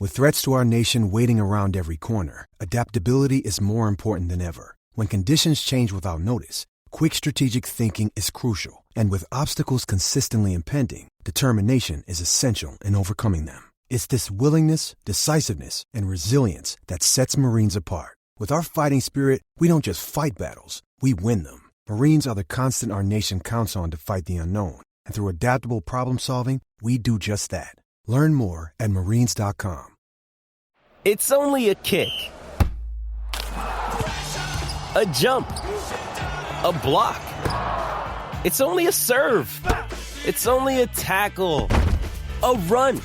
With threats to our nation waiting around every corner, adaptability is more important than ever. When conditions change without notice, quick strategic thinking is crucial. And with obstacles consistently impending, determination is essential in overcoming them. It's this willingness, decisiveness, and resilience that sets Marines apart. With our fighting spirit, we don't just fight battles, we win them. Marines are the constant our nation counts on to fight the unknown. And through adaptable problem solving, we do just that. Learn more at Marines.com. It's only a kick, a jump, a block. It's only a serve. It's only a tackle, a run.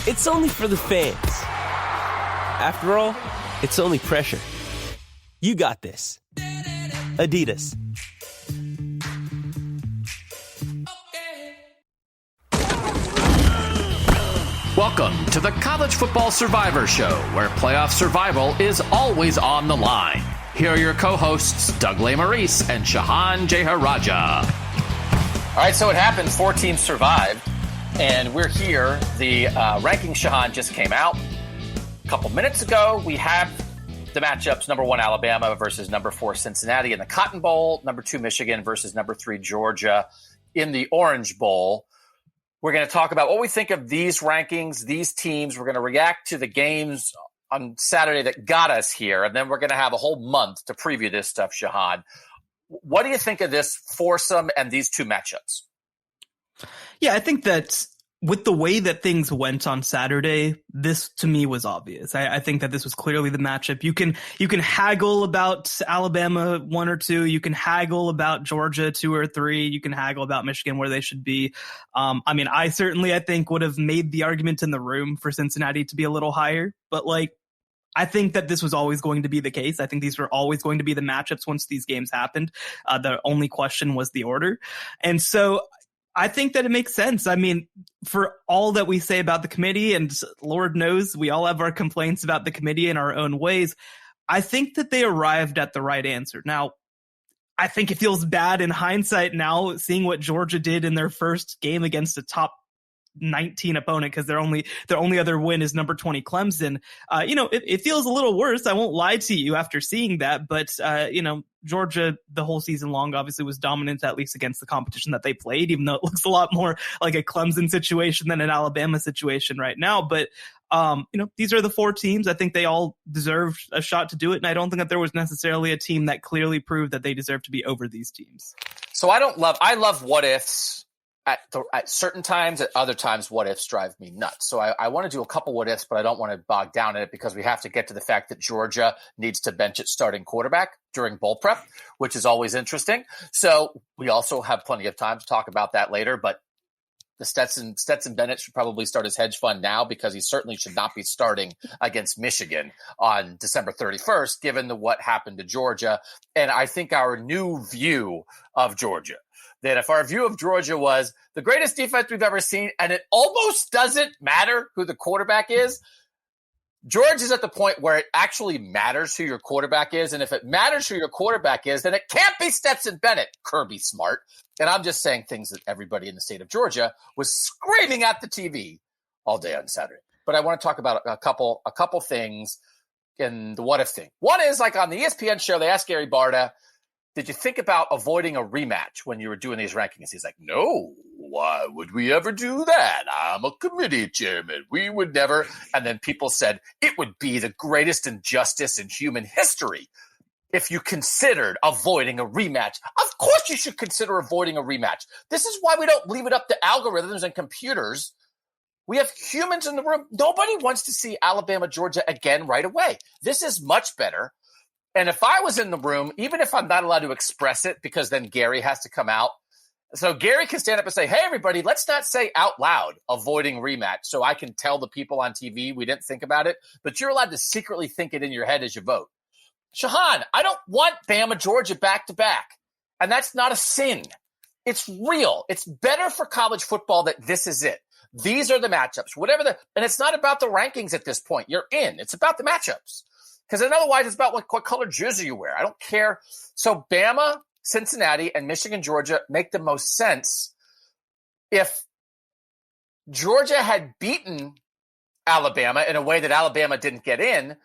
It's only for the fans. After all, it's only pressure. You got this. Adidas. Welcome to the College Football Survivor Show, where playoff survival is always on the line. Here are your co-hosts, Doug Lesmerises and Shehan Jeyarajah. All right, so it happened. 4 teams survived, and we're here. The ranking Shehan just came out a couple minutes ago. We have the matchups: number 1 Alabama versus number 4 Cincinnati in the Cotton Bowl, number 2 Michigan versus number 3 Georgia in the Orange Bowl. We're going to talk about what we think of these rankings, these teams. We're going to react to the games on Saturday that got us here, and then we're going to have a whole month to preview this stuff, Shehan. What do you think of this foursome and these two matchups? Yeah, I think that with the way that things went on Saturday, this to me was obvious. I think that this was clearly the matchup. You can haggle about Alabama 1 or 2. You can haggle about Georgia 2 or 3. You can haggle about Michigan where they should be. I think would have made the argument in the room for Cincinnati to be a little higher, but I think that this was always going to be the case. I think these were always going to be the matchups once these games happened. The only question was the order. And so I think that it makes sense. I mean, for all that we say about the committee, and Lord knows we all have our complaints about the committee in our own ways, I think that they arrived at the right answer. Now, I think it feels bad in hindsight now, seeing what Georgia did in their first game against a top 19 opponent, because their only other win is number 20 Clemson. It feels a little worse. I won't lie to you after seeing that, but Georgia the whole season long obviously was dominant, at least against the competition that they played, even though it looks a lot more like a Clemson situation than an Alabama situation right now. But these are the 4 teams. I think they all deserved a shot to do it, and I don't think that there was necessarily a team that clearly proved that they deserve to be over these teams. So I love what ifs. At certain times, at other times, what ifs drive me nuts. So I want to do a couple what ifs, but I don't want to bog down in it because we have to get to the fact that Georgia needs to bench its starting quarterback during bowl prep, which is always interesting. So we also have plenty of time to talk about that later, but the Stetson Bennett should probably start his hedge fund now because he certainly should not be starting against Michigan on December 31st, given what happened to Georgia. And I think our new view of Georgia, that if our view of Georgia was the greatest defense we've ever seen, and it almost doesn't matter who the quarterback is, George is at the point where it actually matters who your quarterback is. And if it matters who your quarterback is, then it can't be Stetson Bennett, Kirby Smart. And I'm just saying things that everybody in the state of Georgia was screaming at the TV all day on Saturday. But I want to talk about a couple things in the what if thing. One is, like on the ESPN show, they asked Gary Barta, did you think about avoiding a rematch when you were doing these rankings? He's like, no, why would we ever do that? I'm a committee chairman. We would never. And then people said it would be the greatest injustice in human history if you considered avoiding a rematch. Of course you should consider avoiding a rematch. This is why we don't leave it up to algorithms and computers. We have humans in the room. Nobody wants to see Alabama, Georgia again right away. This is much better. And if I was in the room, even if I'm not allowed to express it, because then Gary has to come out. So Gary can stand up and say, hey, everybody, let's not say out loud avoiding rematch. So I can tell the people on TV we didn't think about it, but you're allowed to secretly think it in your head as you vote. Shehan, I don't want Bama, Georgia back to back. And that's not a sin. It's real. It's better for college football that this is it. These are the matchups, and it's not about the rankings at this point. You're in. It's about the matchups. Because otherwise, it's about what color jersey you wear. I don't care. So Bama, Cincinnati, and Michigan, Georgia make the most sense. If Georgia had beaten Alabama in a way that Alabama didn't get in.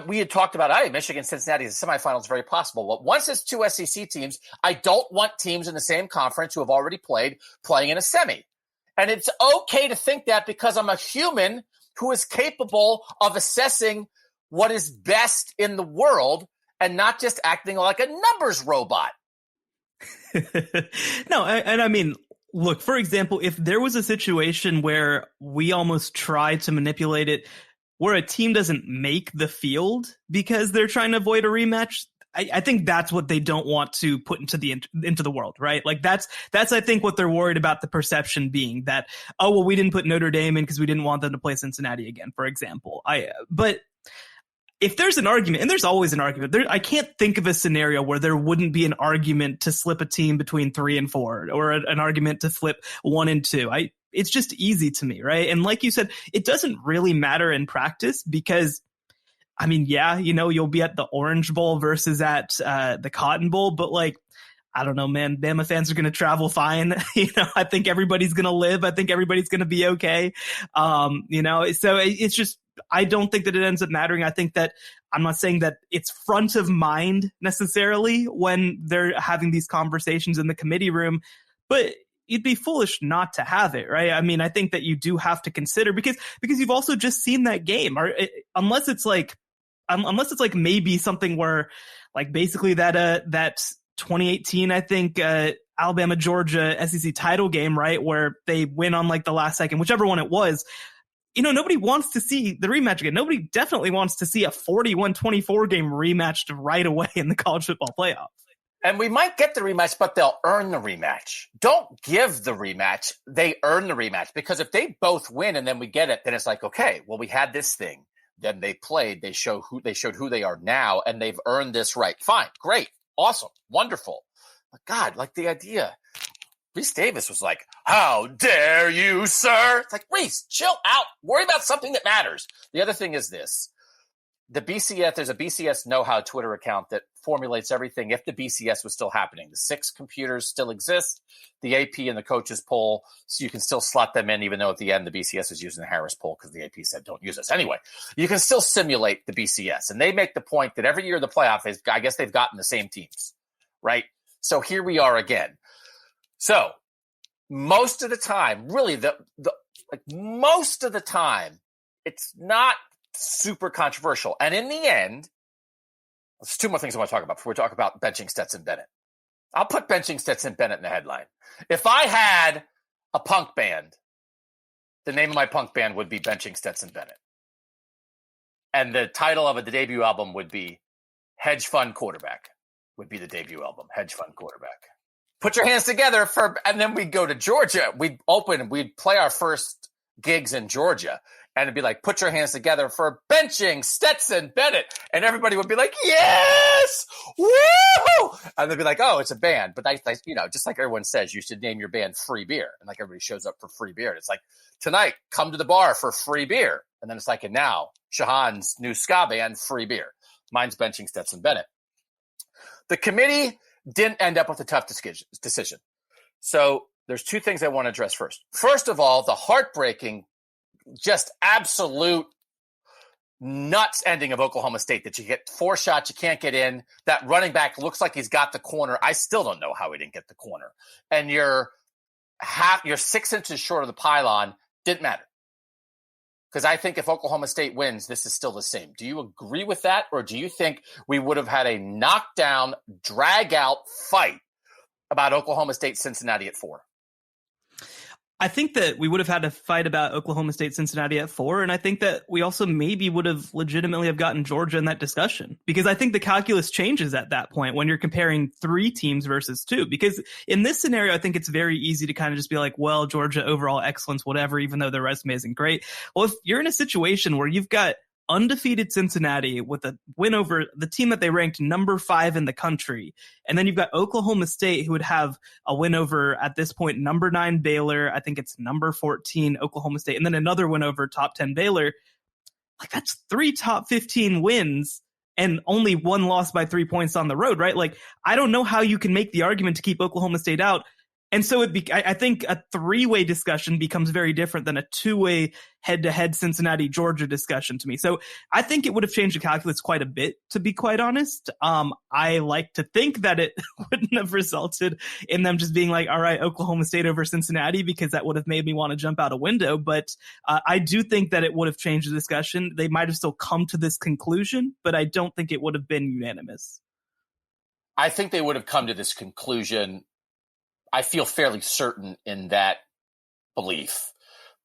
We had talked about, Michigan, Cincinnati, the semifinals is very possible. But once it's two SEC teams, I don't want teams in the same conference who have already playing in a semi. And it's okay to think that because I'm a human who is capable of assessing what is best in the world and not just acting like a numbers robot. No, and I mean, look, for example, if there was a situation where we almost tried to manipulate it, where a team doesn't make the field because they're trying to avoid a rematch, I think that's what they don't want to put into the world, right? Like that's I think what they're worried about, the perception being that, oh, well, we didn't put Notre Dame in because we didn't want them to play Cincinnati again, for example. But if there's an argument, and there's always an argument, I can't think of a scenario where there wouldn't be an argument to slip a team between 3 and 4, or an argument to flip 1 and 2. It's just easy to me, right? And like you said, it doesn't really matter in practice because, I mean, yeah, you'll be at the Orange Bowl versus at the Cotton Bowl, but like, I don't know, man, Bama fans are going to travel fine. I think everybody's going to live. I think everybody's going to be okay. So it's just, I don't think that it ends up mattering. I think that I'm not saying that it's front of mind necessarily when they're having these conversations in the committee room, but you'd be foolish not to have it, right? I mean, I think that you do have to consider because you've also just seen that game, or unless it's like maybe something where like basically that 2018, I think, Alabama-Georgia SEC title game, right, where they win on like the last second, whichever one it was. Nobody wants to see the rematch again. Nobody definitely wants to see a 41-24 game rematched right away in the college football playoff. And we might get the rematch, but they'll earn the rematch. Don't give the rematch. They earn the rematch, because if they both win and then we get it, then it's like, okay, well, we had this thing. Then they played. They showed who they are now, and they've earned this right. Fine, great, awesome, wonderful. But God, like the idea. Reese Davis was like, "How dare you, sir?" It's like, Reese, chill out. Worry about something that matters. The other thing is this. The BCS, there's a BCS know-how Twitter account that formulates everything if the BCS was still happening. The 6 computers still exist. The AP and the coaches poll, so you can still slot them in, even though at the end the BCS is using the Harris poll because the AP said don't use this. Anyway, you can still simulate the BCS. And they make the point that every year in the playoff, I guess they've gotten the same teams, right? So here we are again. So most of the time, really, most of the time, it's not super controversial. And in the end, there's 2 more things I want to talk about before we talk about benching Stetson Bennett. I'll put benching Stetson Bennett in the headline. If I had a punk band, the name of my punk band would be Benching Stetson Bennett. And the title of the debut album would be Hedge Fund Quarterback, would be the debut album, Hedge Fund Quarterback. Put your hands together and then we'd go to Georgia. We'd play our first gigs in Georgia. And it'd be like, put your hands together for benching Stetson Bennett. And everybody would be like, yes! Woo! And they'd be like, oh, it's a band. But just like everyone says, you should name your band Free Beer. And like everybody shows up for free beer. And it's like, tonight, come to the bar for free beer. And then it's like, and now, Shehan's new ska band, Free Beer. Mine's benching Stetson Bennett. The committee didn't end up with a tough decision. So there's 2 things I want to address first. First of all, the heartbreaking, just absolute nuts ending of Oklahoma State, that you get 4 shots, you can't get in. That running back looks like he's got the corner. I still don't know how he didn't get the corner. And you're 6 inches short of the pylon. Didn't matter. Because I think if Oklahoma State wins, this is still the same. Do you agree with that? Or do you think we would have had a knockdown, drag-out fight about Oklahoma State, Cincinnati at 4? I think that we would have had to fight about Oklahoma State, Cincinnati at 4. And I think that we also maybe would have legitimately have gotten Georgia in that discussion, because I think the calculus changes at that point when you're comparing 3 teams versus 2, because in this scenario, I think it's very easy to kind of just be like, well, Georgia overall excellence, whatever, even though their resume isn't great. Well, if you're in a situation where you've got undefeated Cincinnati with a win over the team that they ranked number 5 in the country, and then you've got Oklahoma State, who would have a win over, at this point, number 9 Baylor, I think it's number 14 Oklahoma State, and then another win over top 10 Baylor. Like, that's 3 top 15 wins and only 1 loss by 3 points on the road, right? Like, I don't know how you can make the argument to keep Oklahoma State out. And so I think a three-way discussion becomes very different than a two-way head-to-head Cincinnati-Georgia discussion to me. So I think it would have changed the calculus quite a bit, to be quite honest. I like to think that it wouldn't have resulted in them just being like, all right, Oklahoma State over Cincinnati, because that would have made me want to jump out a window. But I do think that it would have changed the discussion. They might have still come to this conclusion, but I don't think it would have been unanimous. I think they would have come to this conclusion. I feel fairly certain in that belief.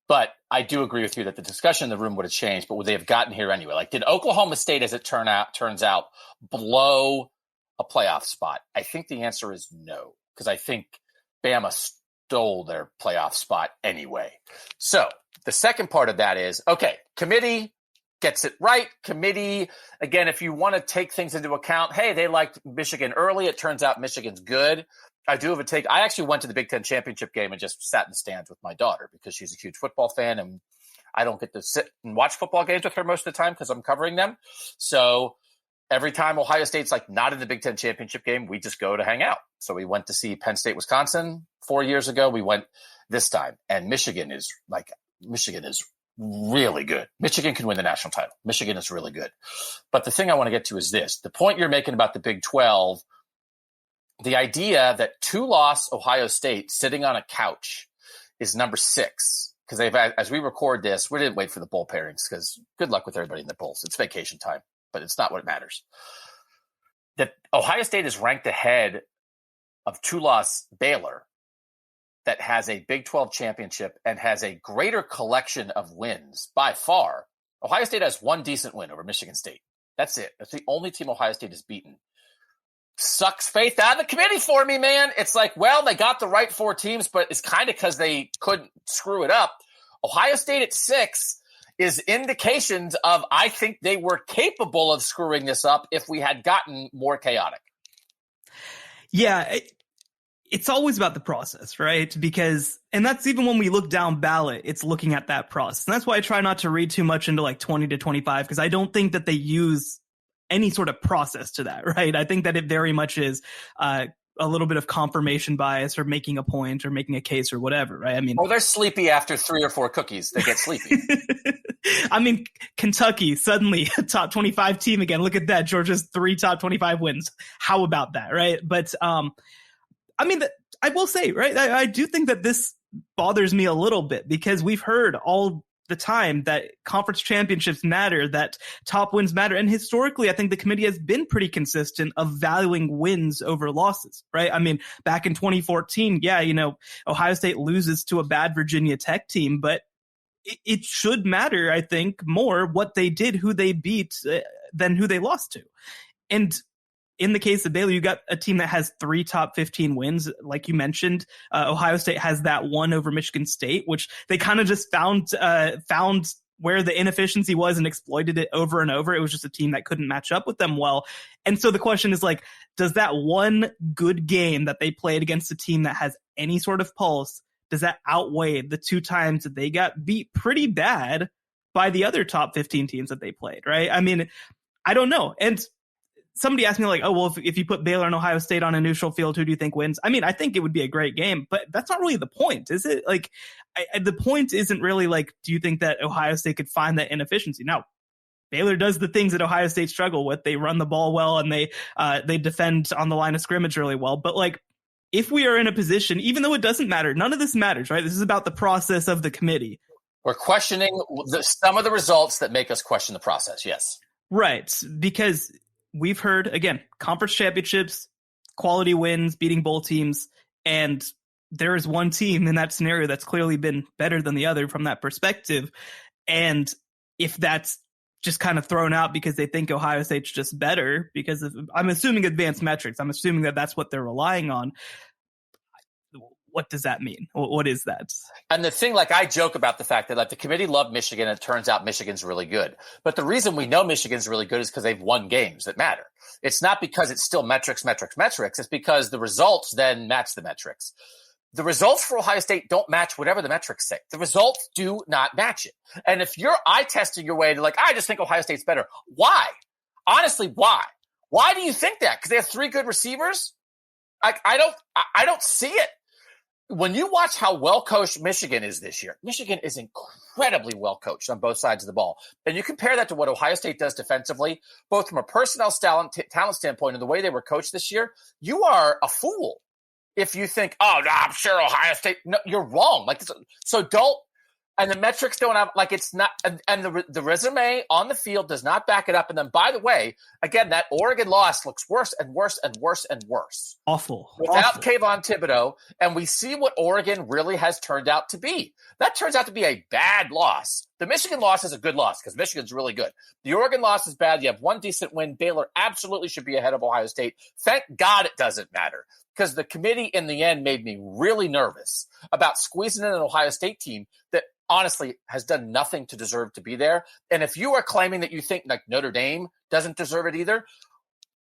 But I do agree with you that the discussion in the room would have changed, but would they have gotten here anyway? Like, did Oklahoma State, as it turns out, blow a playoff spot? I think the answer is no, because I think Bama stole their playoff spot anyway. So the second part of that is, okay, committee gets it right. Committee, again, if you want to take things into account, hey, they liked Michigan early. It turns out Michigan's good. I do have a take. I actually went to the Big Ten championship game and just sat in the stands with my daughter because she's a huge football fan, and I don't get to sit and watch football games with her most of the time because I'm covering them. So every time Ohio State's like not in the Big Ten championship game, we just go to hang out. So we went to see Penn State, Wisconsin 4 years ago. We went this time, and Michigan is really good. Michigan can win the national title. Michigan is really good. But the thing I want to get to is this. The point you're making about the Big 12, the idea that two-loss Ohio State sitting on a couch is number 6. Because they've, as we record this, we didn't wait for the bowl pairings because good luck with everybody in the polls. It's vacation time, but it's not what matters. That Ohio State is ranked ahead of two-loss Baylor that has a Big 12 championship and has a greater collection of wins by far. Ohio State has one decent win over Michigan State. That's it. That's the only team Ohio State has beaten. Sucks faith out of the committee for me, man. It's like, well, they got the right 4 teams, but it's kind of because they couldn't screw it up. Ohio State at 6 is indications of, I think they were capable of screwing this up if we had gotten more chaotic. Yeah, it's always about the process, right? Because, and that's even when we look down ballot, it's looking at that process. And that's why I try not to read too much into like 20 to 25, because I don't think that they use any sort of process to that, right? I think that it very much is a little bit of confirmation bias or making a point or making a case or whatever, right? I mean, they're sleepy after 3 or 4 cookies. They get sleepy. I mean, Kentucky, suddenly a top 25 team again. Look at that. Georgia's 3 top 25 wins. How about that, right? But, I mean, I will say, right, I do think that this bothers me a little bit because we've heard all the time that conference championships matter, that top wins matter. And historically, I think the committee has been pretty consistent of valuing wins over losses, right? I mean, back in 2014, yeah, Ohio State loses to a bad Virginia Tech team, but it should matter, I think, more what they did, who they beat, than who they lost to. And in the case of Baylor, you got a team that has 3 top 15 wins. Like you mentioned, Ohio State has that one over Michigan State, which they kind of just found where the inefficiency was and exploited it over and over. It was just a team that couldn't match up with them well. And so the question is like, does that one good game that they played against a team that has any sort of pulse, does that outweigh the 2 times that they got beat pretty bad by the other top 15 teams that they played, right? I mean, I don't know. And somebody asked me like, oh, well, if you put Baylor and Ohio State on a neutral field, who do you think wins? I mean, I think it would be a great game, but that's not really the point, is it? Like, the point isn't really like, do you think that Ohio State could find that inefficiency? No. Baylor does the things that Ohio State struggle with. They run the ball well and they defend on the line of scrimmage really well. But like, if we are in a position, even though it doesn't matter, none of this matters, right? This is about the process of the committee. We're questioning some of the results that make us question the process. Yes. Right. Because we've heard, again, conference championships, quality wins, beating bowl teams, and there is one team in that scenario that's clearly been better than the other from that perspective. And if that's just kind of thrown out because they think Ohio State's just better, because I'm assuming advanced metrics, I'm assuming that that's what they're relying on. What does that mean? What is that? And the thing, like I joke about the fact that like the committee loved Michigan and it turns out Michigan's really good. But the reason we know Michigan's really good is because they've won games that matter. It's not because it's still metrics. It's because the results then match the metrics. The results for Ohio State don't match whatever the metrics say. The results do not match it. And if you're eye testing your way to like, I just think Ohio State's better. Why? Honestly, why? Why do you think that? Because they have 3 good receivers? I don't see it. when you watch how well coached Michigan is this year, Michigan is incredibly well coached on both sides of the ball. And you compare that to what Ohio State does defensively, both from a personnel talent standpoint and the way they were coached this year, you are a fool if you think, oh, no, I'm sure Ohio State. No, you're wrong. Like, so don't. And the metrics don't have, like, it's not, and the resume on the field does not back it up. And then, by the way, again, that Oregon loss looks worse and worse and worse and worse. Awful. Without Kayvon Thibodeau, and we see what Oregon really has turned out to be. That turns out to be a bad loss. The Michigan loss is a good loss because Michigan's really good. The Oregon loss is bad. You have one decent win. Baylor absolutely should be ahead of Ohio State. Thank God it doesn't matter, because the committee in the end made me really nervous about squeezing in an Ohio State team that honestly has done nothing to deserve to be there. And if you are claiming that you think like Notre Dame doesn't deserve it either,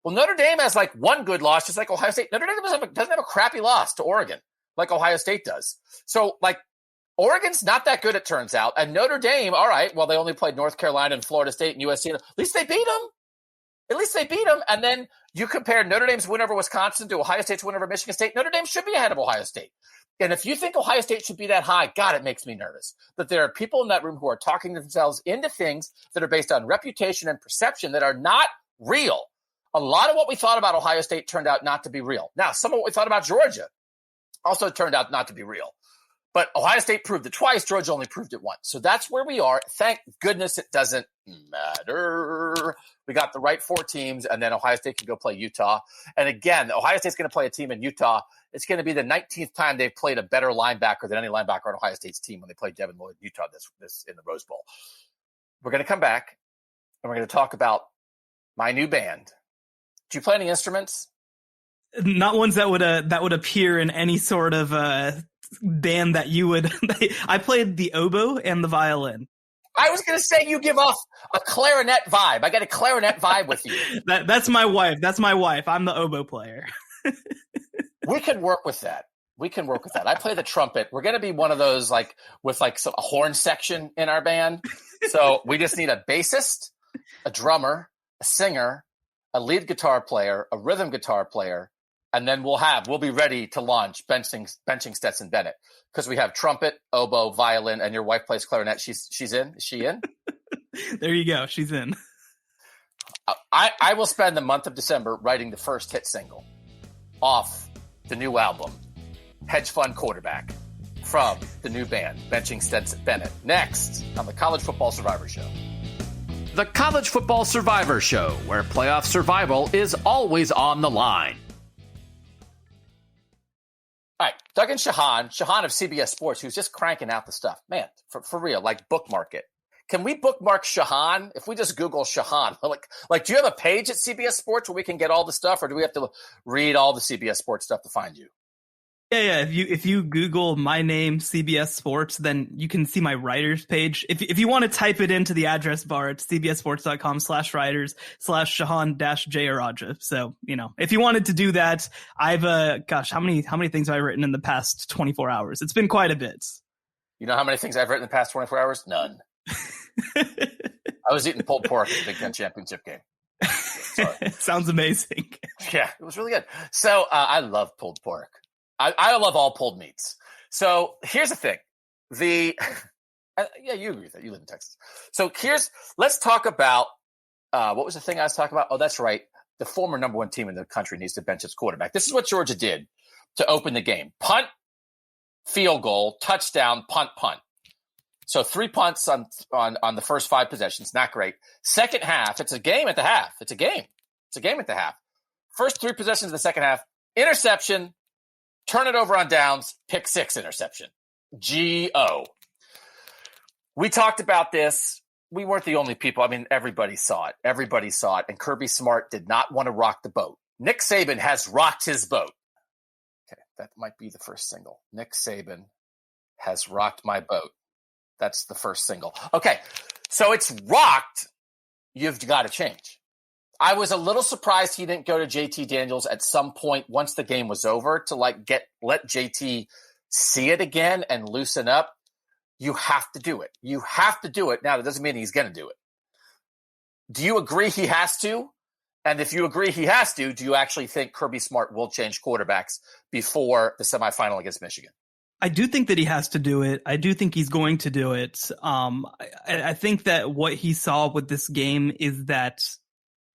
well, Notre Dame has like one good loss, just like Ohio State. Notre Dame doesn't have a crappy loss to Oregon like Ohio State does. So like Oregon's not that good, it turns out. And Notre Dame, all right, well, they only played North Carolina and Florida State and USC. At least they beat them. At least they beat them. And then you compare Notre Dame's win over Wisconsin to Ohio State's win over Michigan State. Notre Dame should be ahead of Ohio State. And if you think Ohio State should be that high, God, it makes me nervous that there are people in that room who are talking themselves into things that are based on reputation and perception that are not real. A lot of what we thought about Ohio State turned out not to be real. Now, some of what we thought about Georgia also turned out not to be real. But Ohio State proved it twice. Georgia only proved it once. So that's where we are. Thank goodness it doesn't matter. We got the right four teams, and then Ohio State can go play Utah. And again, Ohio State's going to play a team in Utah. It's going to be the 19th time they've played a better linebacker than any linebacker on Ohio State's team when they played Devin Lloyd in Utah this in the Rose Bowl. We're going to come back, and we're going to talk about my new band. Do you play any instruments? Not ones that would appear in any sort of band that you would. I played the oboe and the violin. I was going to say you give off a clarinet vibe. I got a clarinet vibe with you. That's my wife. That's my wife. I'm the oboe player. We can work with that. I play the trumpet. We're going to be one of those like with like a horn section in our band. So we just need a bassist, a drummer, a singer, a lead guitar player, a rhythm guitar player, and then we'll be ready to launch benching Stetson Bennett, because we have trumpet, oboe, violin, and your wife plays clarinet. She's in. Is she in? There you go. She's in. I will spend the month of December writing the first hit single off the new album, Hedge Fund Quarterback, from the new band, Benching Stetson Bennett. Next on the College Football Survivor Show. The College Football Survivor Show, where playoff survival is always on the line. All right, Doug and Shehan of CBS Sports, who's just cranking out the stuff. Man, for real, like bookmark it. Can we bookmark Shehan? If we just Google Shehan, like, do you have a page at CBS Sports where we can get all the stuff, or do we have to read all the CBS Sports stuff to find you? Yeah. If you Google my name, CBS Sports, then you can see my writers page. If you want to type it into the address bar, it's cbssports.com/writers/Shehan-Jeyarajah. So, if you wanted to do that, I've, how many things have I written in the past 24 hours? It's been quite a bit. You know how many things I've written in the past 24 hours? None. I was eating pulled pork at the Big Ten championship game. Sounds amazing. Yeah, it was really good. So I love pulled pork. I love all pulled meats. So here's the thing. Yeah, you agree with that. You live in Texas. So let's talk about, what was the thing I was talking about? Oh, that's right. The former number one team in the country needs to bench its quarterback. This is what Georgia did to open the game. Punt, field goal, touchdown, punt. So 3 punts on the first 5 possessions. Not great. Second half, it's a game at the half. It's a game at the half. First 3 possessions of the second half, interception, turn it over on downs, pick 6 interception. G-O. We talked about this. We weren't the only people. I mean, everybody saw it. And Kirby Smart did not want to rock the boat. Nick Saban has rocked his boat. Okay, that might be the first single. Nick Saban has rocked my boat. That's the first single. Okay, so it's rocked. You've got to change. I was a little surprised he didn't go to JT Daniels at some point once the game was over to let JT see it again and loosen up. You have to do it. Now, that doesn't mean he's going to do it. Do you agree he has to? And if you agree he has to, do you actually think Kirby Smart will change quarterbacks before the semifinal against Michigan? I do think that he has to do it. I do think he's going to do it. I think that what he saw with this game is that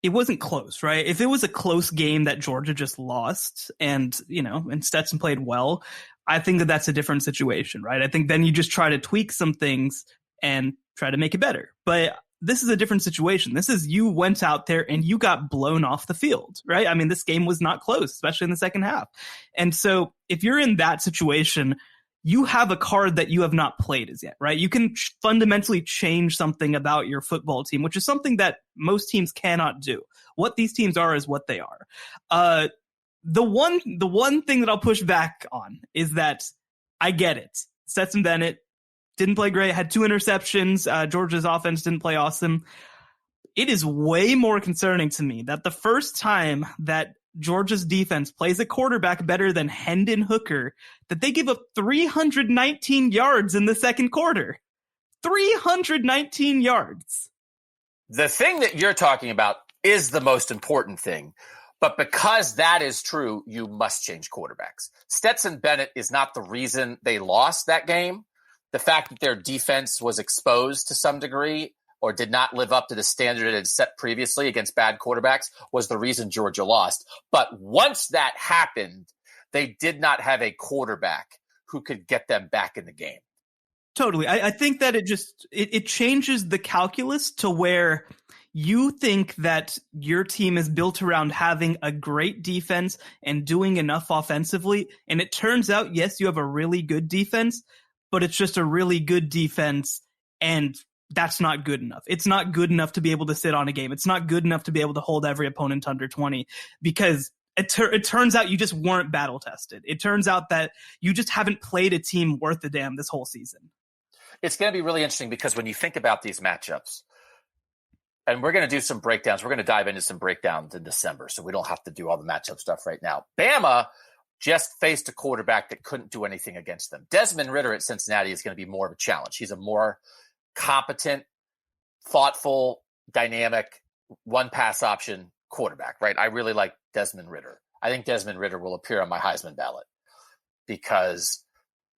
it wasn't close, right? If it was a close game that Georgia just lost and Stetson played well, I think that that's a different situation, right? I think then you just try to tweak some things and try to make it better. But this is a different situation. This is you went out there and you got blown off the field, right? I mean, this game was not close, especially in the second half. And so if you're in that situation, you have a card that you have not played as yet, right? You can fundamentally change something about your football team, which is something that most teams cannot do. What these teams are is what they are. The one thing that I'll push back on is that I get it. Stetson Bennett didn't play great, had 2 interceptions. Georgia's offense didn't play awesome. It is way more concerning to me that the first time that Georgia's defense plays a quarterback better than Hendon Hooker, that they give up 319 yards in the second quarter. 319 yards. The thing that you're talking about is the most important thing. But because that is true, you must change quarterbacks. Stetson Bennett is not the reason they lost that game. The fact that their defense was exposed to some degree or did not live up to the standard it had set previously against bad quarterbacks was the reason Georgia lost. But once that happened, they did not have a quarterback who could get them back in the game. Totally. I think that it changes the calculus to where you think that your team is built around having a great defense and doing enough offensively. And it turns out, yes, you have a really good defense, but it's just a really good defense, and that's not good enough. It's not good enough to be able to sit on a game. It's not good enough to be able to hold every opponent under 20 because it turns out you just weren't battle tested. It turns out that you just haven't played a team worth a damn this whole season. It's going to be really interesting because when you think about these matchups, and we're going to do some breakdowns. We're going to dive into some breakdowns in December, so we don't have to do all the matchup stuff right now. Bama just faced a quarterback that couldn't do anything against them. Desmond Ridder at Cincinnati is going to be more of a challenge. He's a more competent, thoughtful, dynamic, one-pass option quarterback, right? I really like Desmond Ridder. I think Desmond Ridder will appear on my Heisman ballot because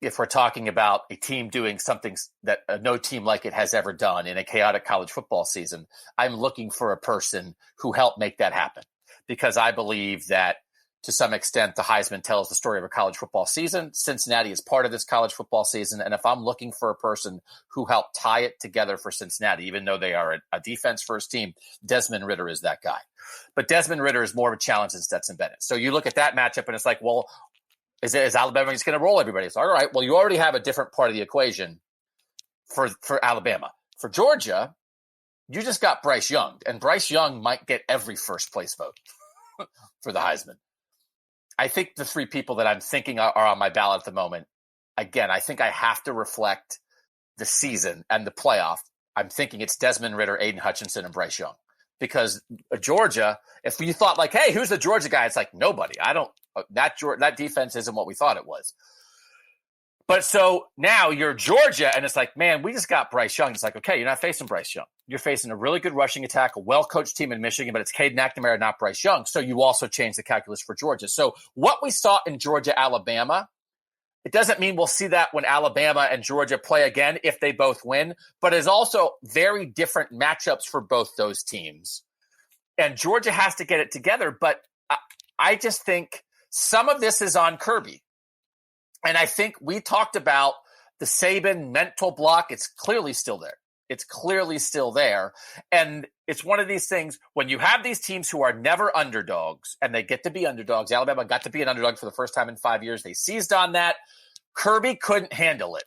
if we're talking about a team doing something that no team like it has ever done in a chaotic college football season, I'm looking for a person who helped make that happen because I believe that to some extent, the Heisman tells the story of a college football season. Cincinnati is part of this college football season. And if I'm looking for a person who helped tie it together for Cincinnati, even though they are a defense-first team, Desmond Ridder is that guy. But Desmond Ridder is more of a challenge than Stetson Bennett. So you look at that matchup and it's like, well, is Alabama just going to roll everybody? It's all right. Well, you already have a different part of the equation for Alabama. For Georgia, you just got Bryce Young. And Bryce Young might get every first-place vote for the Heisman. I think the 3 people that I'm thinking are on my ballot at the moment, again, I think I have to reflect the season and the playoff. I'm thinking it's Desmond Ridder, Aiden Hutchinson, and Bryce Young. Because Georgia, if you thought like, hey, who's the Georgia guy? It's like, nobody. That defense isn't what we thought it was. But so now you're Georgia, and it's like, man, we just got Bryce Young. It's like, okay, you're not facing Bryce Young. You're facing a really good rushing attack, a well-coached team in Michigan, but it's Caden McNamara, not Bryce Young. So you also change the calculus for Georgia. So what we saw in Georgia, Alabama, it doesn't mean we'll see that when Alabama and Georgia play again if they both win, but it's also very different matchups for both those teams. And Georgia has to get it together, but I just think some of this is on Kirby. And I think we talked about the Saban mental block. It's clearly still there. And it's one of these things when you have these teams who are never underdogs and they get to be underdogs. Alabama got to be an underdog for the first time in 5 years. They seized on that. Kirby couldn't handle it.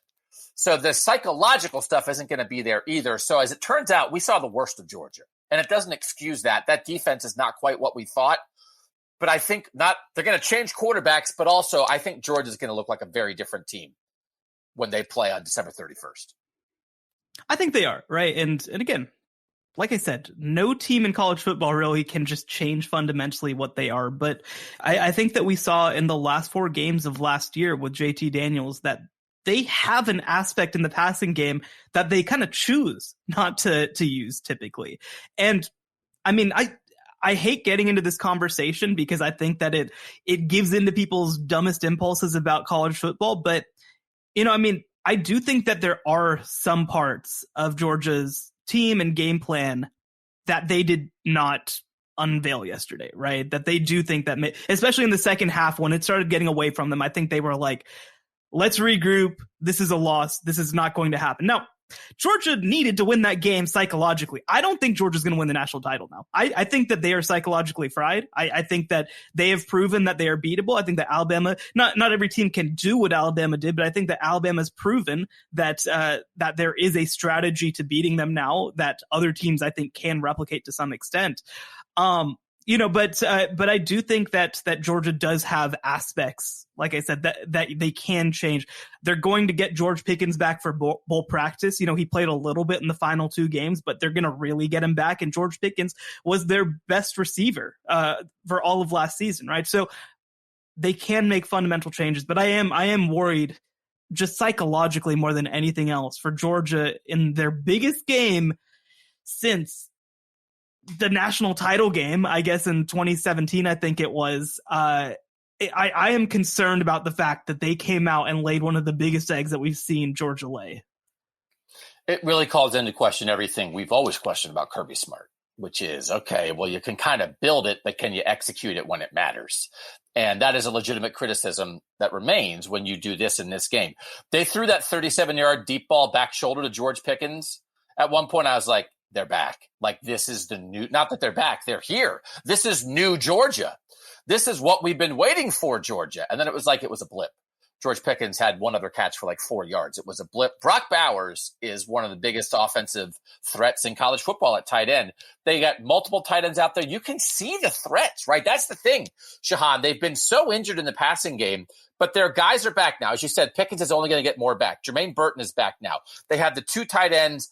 So the psychological stuff isn't going to be there either. So as it turns out, we saw the worst of Georgia. And it doesn't excuse that. That defense is not quite what we thought. But I think they're going to change quarterbacks, but also I think Georgia's going to look like a very different team when they play on December 31st. I think they are, right? And again, like I said, no team in college football really can just change fundamentally what they are. But I think that we saw in the last 4 games of last year with JT Daniels that they have an aspect in the passing game that they kind of choose not to use typically. And I mean, I hate getting into this conversation because I think that it gives into people's dumbest impulses about college football. But I do think that there are some parts of Georgia's team and game plan that they did not unveil yesterday, right? That they do think that, especially in the second half when it started getting away from them, I think they were like, let's regroup. This is a loss. This is not going to happen. Now, Georgia needed to win that game psychologically. I don't think Georgia's going to win the national title now. I think that they are psychologically fried. I think that they have proven that they are beatable. I think that Alabama, not every team can do what Alabama did, but I think that Alabama's proven that that there is a strategy to beating them now that other teams, I think, can replicate to some extent. But I do think that Georgia does have aspects, like I said, that they can change. They're going to get George Pickens back for bowl practice. He played a little bit in the final 2 games, but they're going to really get him back. And George Pickens was their best receiver for all of last season, right? So they can make fundamental changes, but I am worried just psychologically more than anything else for Georgia in their biggest game since the national title game, I guess in 2017, I think it was. I am concerned about the fact that they came out and laid one of the biggest eggs that we've seen Georgia lay. It really calls into question everything we've always questioned about Kirby Smart, which is, okay, well, you can kind of build it, but can you execute it when it matters? And that is a legitimate criticism that remains when you do this in this game. They threw that 37-yard deep ball back shoulder to George Pickens. At one point, I was like, they're back. Like, this is the new, not that they're back, they're here. This is new Georgia. This is what we've been waiting for, Georgia. And then it was like it was a blip. George Pickens had one other catch for like 4 yards. It was a blip. Brock Bowers is one of the biggest offensive threats in college football at tight end. They got multiple tight ends out there. You can see the threats, right? That's the thing, Shehan. They've been so injured in the passing game, but their guys are back now. As you said, Pickens is only going to get more back. Jermaine Burton is back now. They have the 2 tight ends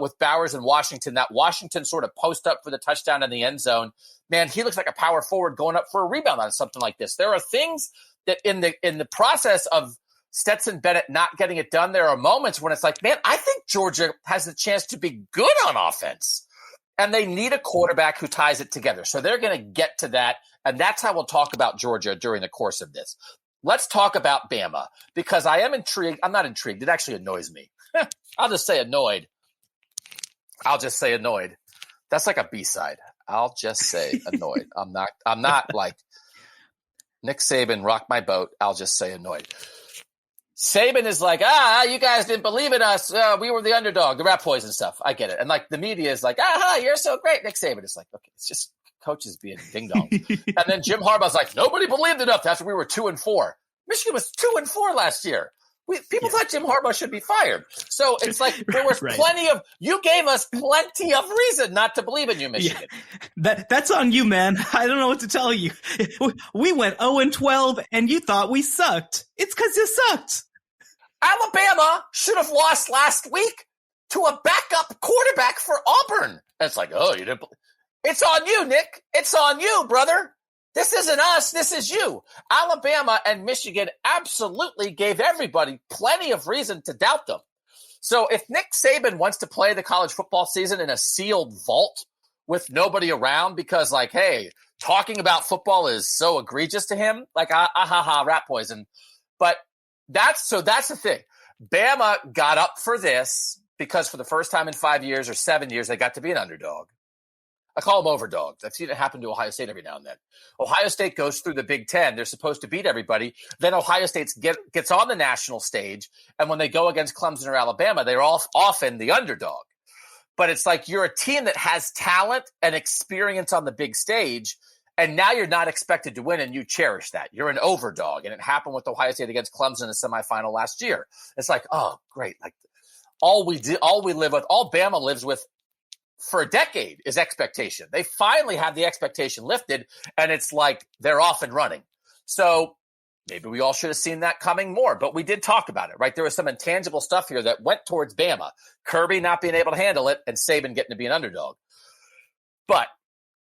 with Bowers and Washington. That Washington sort of post up for the touchdown in the end zone. Man, he looks like a power forward going up for a rebound on something like this. There are things that in the process of Stetson Bennett not getting it done, there are moments when it's like, man, I think Georgia has a chance to be good on offense. And they need a quarterback who ties it together. So they're going to get to that. And that's how we'll talk about Georgia during the course of this. Let's talk about Bama, because I am intrigued. I'm not intrigued. It actually annoys me. I'll just say annoyed. That's like a B-side. I'll just say annoyed. I'm not like Nick Saban, rock my boat. I'll just say annoyed. Saban is like, you guys didn't believe in us. We were the underdog, the rat poison stuff. I get it. And like the media is like, you're so great. Nick Saban is like, okay, it's just coaches being ding dong. And then Jim Harbaugh's like, nobody believed in us after we were 2-4. Michigan was 2-4 last year. People thought Jim Harbaugh should be fired. So it's like there was you gave us plenty of reason not to believe in you, Michigan. Yeah, that's on you, man. I don't know what to tell you. We went 0-12 and you thought we sucked. It's because you sucked. Alabama should have lost last week to a backup quarterback for Auburn. And it's like, you didn't believe. It's on you, Nick. It's on you, brother. This isn't us. This is you. Alabama and Michigan absolutely gave everybody plenty of reason to doubt them. So if Nick Saban wants to play the college football season in a sealed vault with nobody around because, like, hey, talking about football is so egregious to him, like, rat poison. But that's the thing. Bama got up for this because for the first time in 5 years or 7 years, they got to be an underdog. I call them overdogs. I've seen it happen to Ohio State every now and then. Ohio State goes through the Big Ten. They're supposed to beat everybody. Then Ohio State gets on the national stage, and when they go against Clemson or Alabama, they're often the underdog. But it's like you're a team that has talent and experience on the big stage, and now you're not expected to win, and you cherish that. You're an overdog, and it happened with Ohio State against Clemson in the semifinal last year. It's like, oh, great. Like all Bama lives with for a decade is expectation. They finally have the expectation lifted, and it's like they're off and running. So maybe we all should have seen that coming more, but we did talk about it, right? There was some intangible stuff here that went towards Bama. Kirby not being able to handle it and Saban getting to be an underdog. But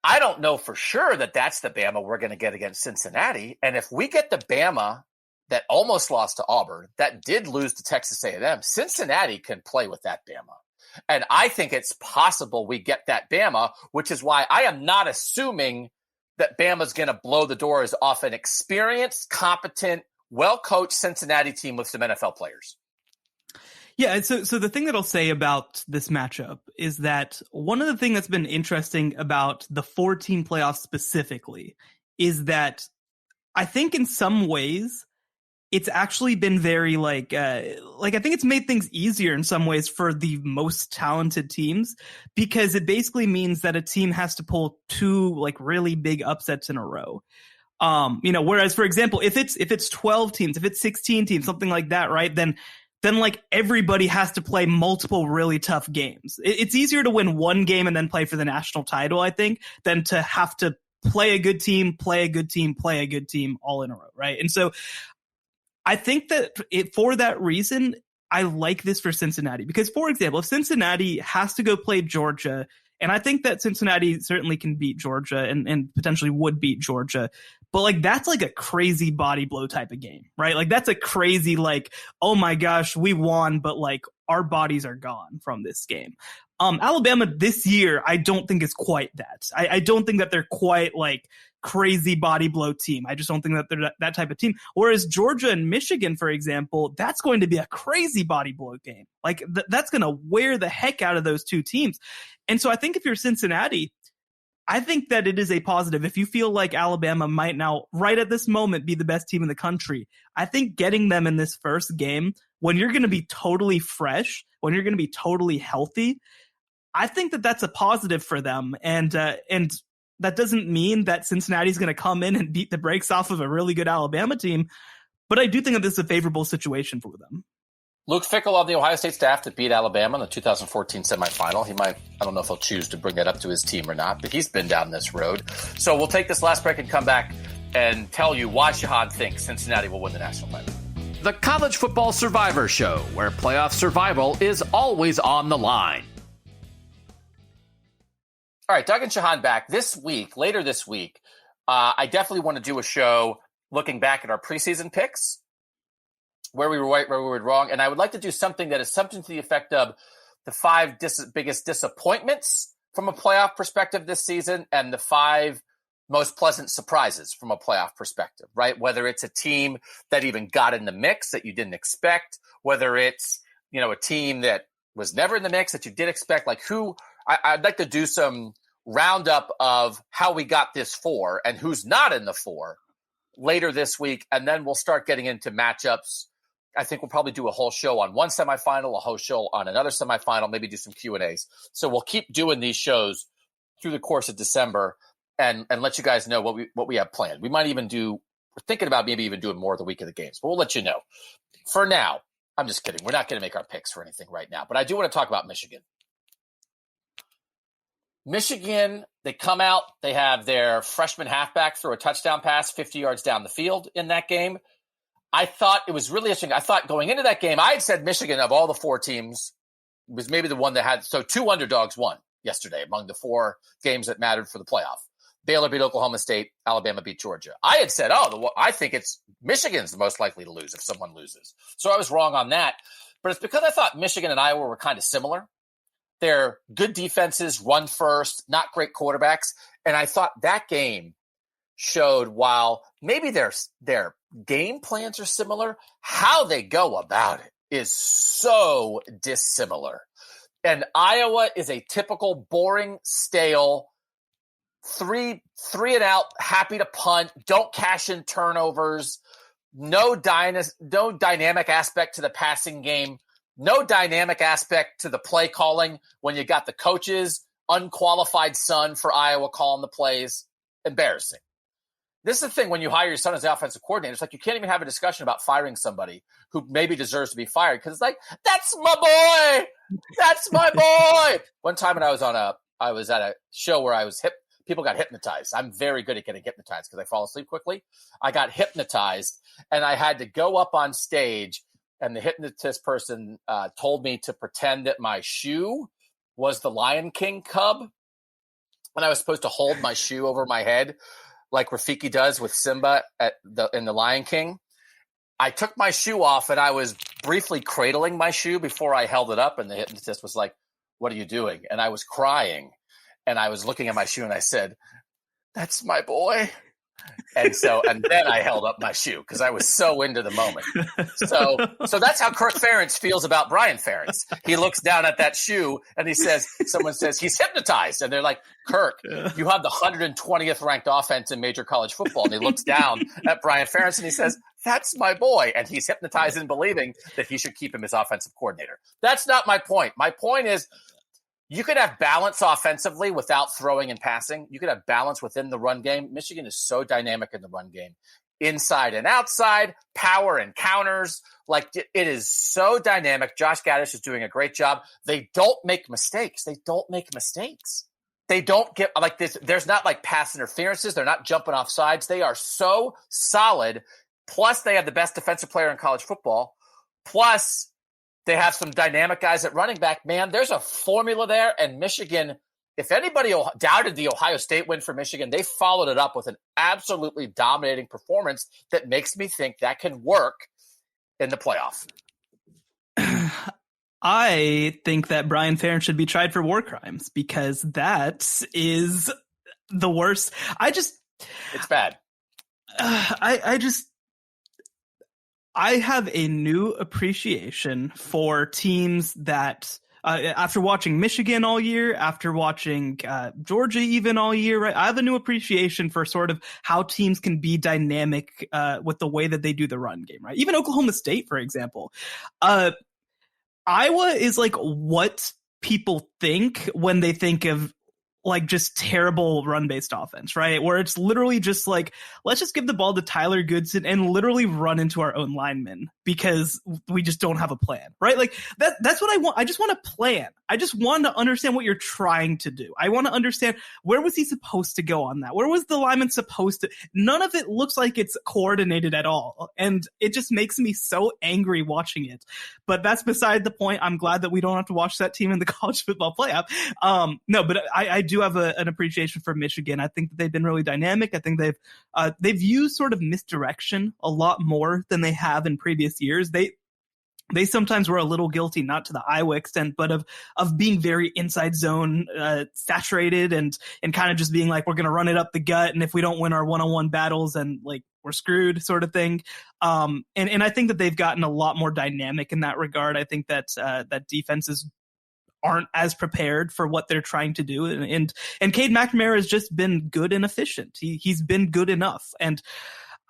I don't know for sure that that's the Bama we're going to get against Cincinnati. And if we get the Bama that almost lost to Auburn, that did lose to Texas A&M, Cincinnati can play with that Bama. And I think it's possible we get that Bama, which is why I am not assuming that Bama's going to blow the doors off an experienced, competent, well-coached Cincinnati team with some NFL players. Yeah, so the thing that I'll say about this matchup is that one of the things that's been interesting about the 4-team playoffs specifically is that I think in some ways it's actually been very I think it's made things easier in some ways for the most talented teams, because it basically means that a team has to pull 2 really big upsets in a row. Whereas, for example, if it's 12 teams, if it's 16 teams, something like that, right? Then everybody has to play multiple really tough games. It's easier to win one game and then play for the national title, I think, than to have to play a good team, play a good team, play a good team all in a row, right? And so I think that for that reason, I like this for Cincinnati. Because, for example, if Cincinnati has to go play Georgia, and I think that Cincinnati certainly can beat Georgia and potentially would beat Georgia, but that's a crazy body blow type of game, right? That's a crazy oh my gosh, we won, but our bodies are gone from this game. Alabama this year, I don't think is quite that. I don't think that they're quite crazy body blow team. I just don't think that they're that type of team. Whereas Georgia and Michigan, for example, that's going to be a crazy body blow game. That's going to wear the heck out of those two teams. And so I think if you're Cincinnati, I think that it is a positive. If you feel like Alabama might now, right at this moment, be the best team in the country, I think getting them in this first game, when you're going to be totally fresh, when you're going to be totally healthy, I think that that's a positive for them. And that doesn't mean that Cincinnati's going to come in and beat the brakes off of a really good Alabama team, but I do think that this is a favorable situation for them. Luke Fickell of the Ohio State staff that beat Alabama in the 2014 semifinal. I don't know if he'll choose to bring that up to his team or not, but he's been down this road. So we'll take this last break and come back and tell you why Shehan thinks Cincinnati will win the national title. The College Football Survivor Show, where playoff survival is always on the line. All right, Doug and Shehan back later this week. I definitely want to do a show looking back at our preseason picks, where we were right, where we were wrong. And I would like to do something that is something to the effect of the 5 biggest disappointments from a playoff perspective this season and the 5 most pleasant surprises from a playoff perspective, right? Whether it's a team that even got in the mix that you didn't expect, whether it's, a team that was never in the mix that you did expect, I'd like to do some roundup of how we got this 4 and who's not in the 4 later this week. And then we'll start getting into matchups. I think we'll probably do a whole show on one semifinal, a whole show on another semifinal, maybe do some Q&As. So we'll keep doing these shows through the course of December and let you guys know what we have planned. We might even we're thinking about maybe even doing more the week of the games, but we'll let you know. For now, I'm just kidding. We're not going to make our picks for anything right now, but I do want to talk about Michigan. Michigan, they come out, they have their freshman halfback throw a touchdown pass 50 yards down the field in that game. I thought it was really interesting. I thought going into that game, I had said Michigan, of all the 4 teams, was maybe the one that had, 2 underdogs won yesterday among the 4 games that mattered for the playoff. Baylor beat Oklahoma State, Alabama beat Georgia. I had said, I think it's Michigan's the most likely to lose if someone loses. So I was wrong on that. But it's because I thought Michigan and Iowa were kind of similar. They're good defenses, run first, not great quarterbacks. And I thought that game showed, while maybe their game plans are similar, how they go about it is so dissimilar. And Iowa is a typical boring, stale, three and out, happy to punt, don't cash in turnovers, no dynamic aspect to the passing game, no dynamic aspect to the play calling when you got the coach's unqualified son for Iowa calling the plays. Embarrassing. This is the thing when you hire your son as the offensive coordinator. It's like you can't even have a discussion about firing somebody who maybe deserves to be fired because it's like, that's my boy. That's my boy. One time when I was at a show where I was people got hypnotized. I'm very good at getting hypnotized because I fall asleep quickly. I got hypnotized and I had to go up on stage, and the hypnotist person told me to pretend that my shoe was the Lion King cub, and I was supposed to hold my shoe over my head like Rafiki does with Simba in the Lion King. I took my shoe off, and I was briefly cradling my shoe before I held it up, and the hypnotist was like, "What are you doing?" And I was crying, and I was looking at my shoe, and I said, "That's my boy. And then I held up my shoe because I was so into the moment. So that's how Kirk Ferentz feels about Brian Ferentz. He looks down at that shoe and someone says he's hypnotized. And they're like, Kirk, you have the 120th ranked offense in major college football. And he looks down at Brian Ferentz and he says, that's my boy. And he's hypnotized in believing that he should keep him as offensive coordinator. That's not my point. My point is, you could have balance offensively without throwing and passing. You could have balance within the run game. Michigan is so dynamic in the run game. Inside and outside, power and counters. Like, it is so dynamic. Josh Gaddish is doing a great job. They don't make mistakes. They don't get like this. There's not like pass interferences. They're not jumping off sides. They are so solid. Plus, they have the best defensive player in college football. Plus, they have some dynamic guys at running back. Man, there's a formula there. And Michigan, if anybody doubted the Ohio State win for Michigan, they followed it up with an absolutely dominating performance that makes me think that can work in the playoff. I think that Brian Ferentz should be tried for war crimes because that is the worst. It's bad. I have a new appreciation for teams that, after watching Michigan all year, after watching Georgia even all year, right? I have a new appreciation for sort of how teams can be dynamic with the way that they do the run game, right? Even Oklahoma State, for example. Iowa is like what people think when they think of like just terrible run-based offense, right? Where it's literally just like, let's just give the ball to Tyler Goodson and literally run into our own linemen because we just don't have a plan, right? Like that's what I want. I just want a plan. I just want to understand what you're trying to do. I want to understand, where was he supposed to go on that? Where was the lineman supposed to? None of it looks like it's coordinated at all. And it just makes me so angry watching it. But that's beside the point. I'm glad that we don't have to watch that team in the college football playoff. No, but I do have an appreciation for Michigan. I think that they've been really dynamic. I think they've used sort of misdirection a lot more than they have in previous years. They sometimes were a little guilty, not to the Iowa extent, but of being very inside zone saturated and kind of just being like, we're going to run it up the gut, and if we don't win our one-on-one battles, and like we're screwed, sort of thing. And I think that they've gotten a lot more dynamic in that regard. I think that that defenses aren't as prepared for what they're trying to do, and Cade McNamara has just been good and efficient. He's been good enough, and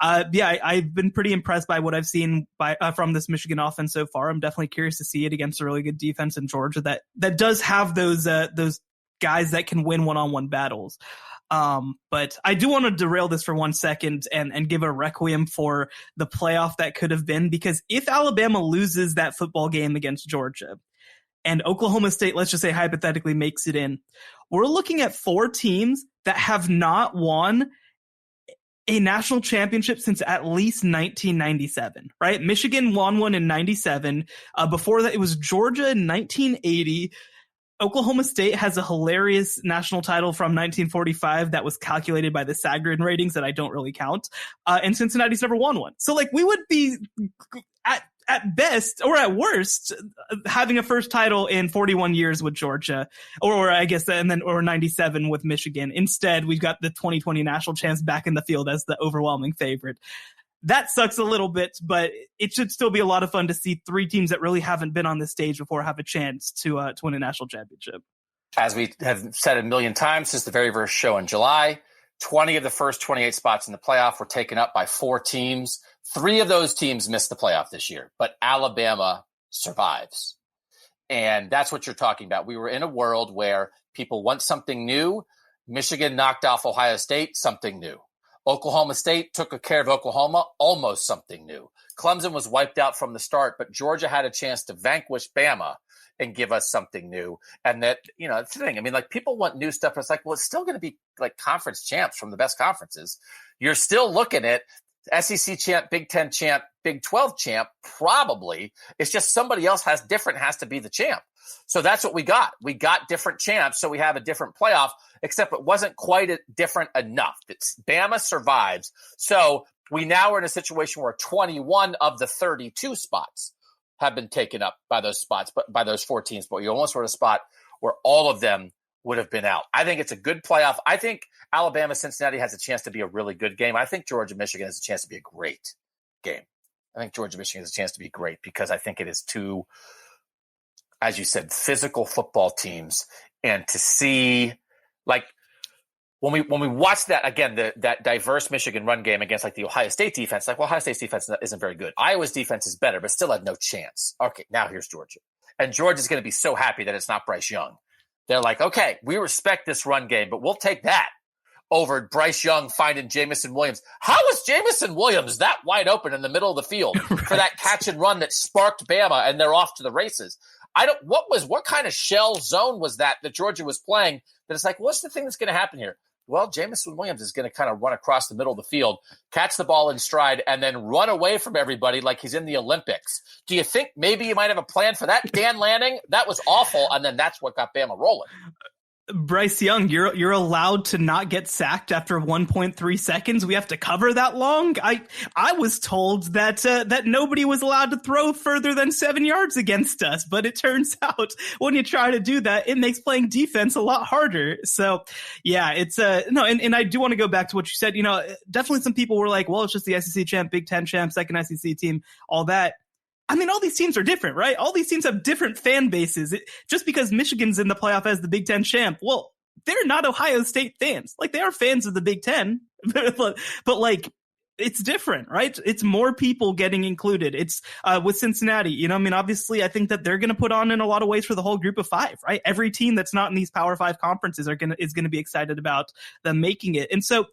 I've been pretty impressed by what I've seen from this Michigan offense so far. I'm definitely curious to see it against a really good defense in Georgia that does have those guys that can win one-on-one battles. But I do want to derail this for 1 second and give a requiem for the playoff that could have been, because if Alabama loses that football game against Georgia and Oklahoma State, let's just say hypothetically, makes it in, we're looking at 4 teams that have not won a national championship since at least 1997, right? Michigan won one in 97. Before that, it was Georgia in 1980. Oklahoma State has a hilarious national title from 1945 that was calculated by the Sagarin ratings that I don't really count. And Cincinnati's never won one. So like we would be at best or at worst having a first title in 41 years with Georgia, or I guess, or 97 with Michigan. Instead, we've got the 2020 national champs back in the field as the overwhelming favorite. That sucks a little bit, but it should still be a lot of fun to see 3 teams that really haven't been on this stage before have a chance to win a national championship. As we have said a million times since the very first show in July, 20 of the first 28 spots in the playoff were taken up by 4 teams. 3 of those teams missed the playoff this year, but Alabama survives. And that's what you're talking about. We were in a world where people want something new. Michigan knocked off Ohio State, something new. Oklahoma State took care of Oklahoma, almost something new. Clemson was wiped out from the start, but Georgia had a chance to vanquish Bama and give us something new. And that, that's the thing. I mean, like, people want new stuff. It's like, well, it's still going to be like conference champs from the best conferences. You're still looking at SEC champ, Big Ten champ, Big 12 champ, probably. It's just somebody else has to be the champ. So that's what we got. We got different champs, so we have a different playoff, except it wasn't quite different enough. Bama survives. So we now are in a situation where 21 of the 32 spots have been taken up by those spots, but by those 4 teams. But you almost were at a spot where all of them would have been out. I think it's a good playoff. I think Alabama-Cincinnati has a chance to be a really good game. I think Georgia-Michigan has a chance to be a great game. I think Georgia-Michigan has a chance to be great because I think it is two, as you said, physical football teams. And to see, like, when we watch that, again, that diverse Michigan run game against, like, the Ohio State defense, like, well, Ohio State's defense isn't very good. Iowa's defense is better, but still had no chance. Okay, now here's Georgia. And Georgia's going to be so happy that it's not Bryce Young. They're like, okay, we respect this run game, but we'll take that over Bryce Young finding Jamison Williams. How was Jamison Williams that wide open in the middle of the field for that catch and run that sparked Bama and they're off to the races? What kind of shell zone was that Georgia was playing that it's like, what's the thing that's going to happen here? Well, Jamison Williams is going to kind of run across the middle of the field, catch the ball in stride, and then run away from everybody like he's in the Olympics. Do you think maybe you might have a plan for that, Dan Lanning? That was awful, and then that's what got Bama rolling. Bryce Young, you're allowed to not get sacked after 1.3 seconds. We have to cover that long. I was told that nobody was allowed to throw further than 7 yards against us, but it turns out when you try to do that, it makes playing defense a lot harder. So yeah, it's no, and I do want to go back to what you said. You know, definitely some people were like, well, it's just the SEC champ, Big Ten champ, second SEC team, all that. I mean, all these teams are different, right? All these teams have different fan bases. Just because Michigan's in the playoff as the Big Ten champ, well, they're not Ohio State fans. Like, they are fans of the Big Ten, but like, it's different, right? It's more people getting included. It's with Cincinnati, you know, I mean, obviously, I think that they're going to put on in a lot of ways for the whole group of five, right? Every team that's not in these Power Five conferences is going to be excited about them making it. And so,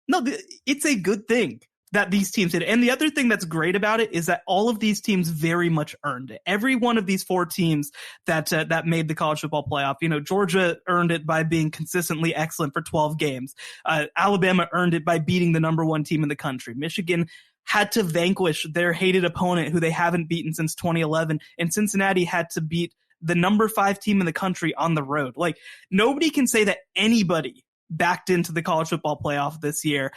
no, it's a good thing that these teams did. And the other thing that's great about it is that all of these teams very much earned it. Every one of these four teams that made the college football playoff, you know, Georgia earned it by being consistently excellent for 12 games. Alabama earned it by beating the number one team in the country. Michigan had to vanquish their hated opponent who they haven't beaten since 2011. And Cincinnati had to beat the number 5 team in the country on the road. Like, nobody can say that anybody backed into the college football playoff this year.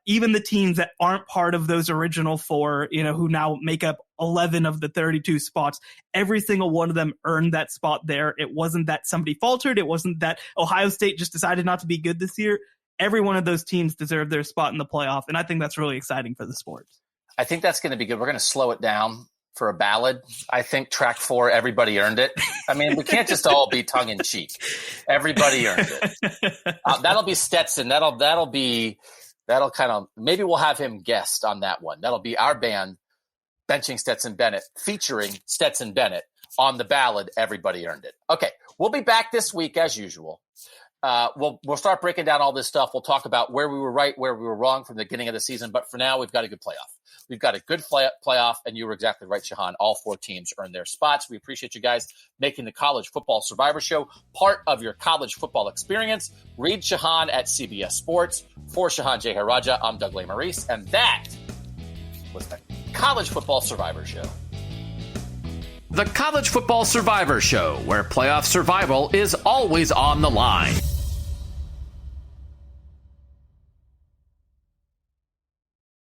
Even the teams that aren't part of those original 4, you know, who now make up 11 of the 32 spots, every single one of them earned that spot there. It wasn't that somebody faltered. It wasn't that Ohio State just decided not to be good this year. Every one of those teams deserved their spot in the playoff. And I think that's really exciting for the sport. I think that's going to be good. We're going to slow it down for a ballad. I think track 4, everybody earned it. I mean, we can't just all be tongue in cheek. Everybody earned it. That'll be Stetson. That'll kind of, maybe we'll have him guest on that one. That'll be our band benching Stetson Bennett, featuring Stetson Bennett on the ballad. Everybody earned it. Okay. We'll be back this week as usual. We'll start breaking down all this stuff. We'll talk about where we were right, where we were wrong from the beginning of the season. But for now, we've got a good playoff. We've got a good playoff, and you were exactly right, Shehan. All 4 teams earned their spots. We appreciate you guys making the College Football Survivor Show part of your college football experience. Read Shehan at CBS Sports. For Shehan Jeyarajah, I'm Doug Lesmerises, and that was the College Football Survivor Show. The College Football Survivor Show, where playoff survival is always on the line.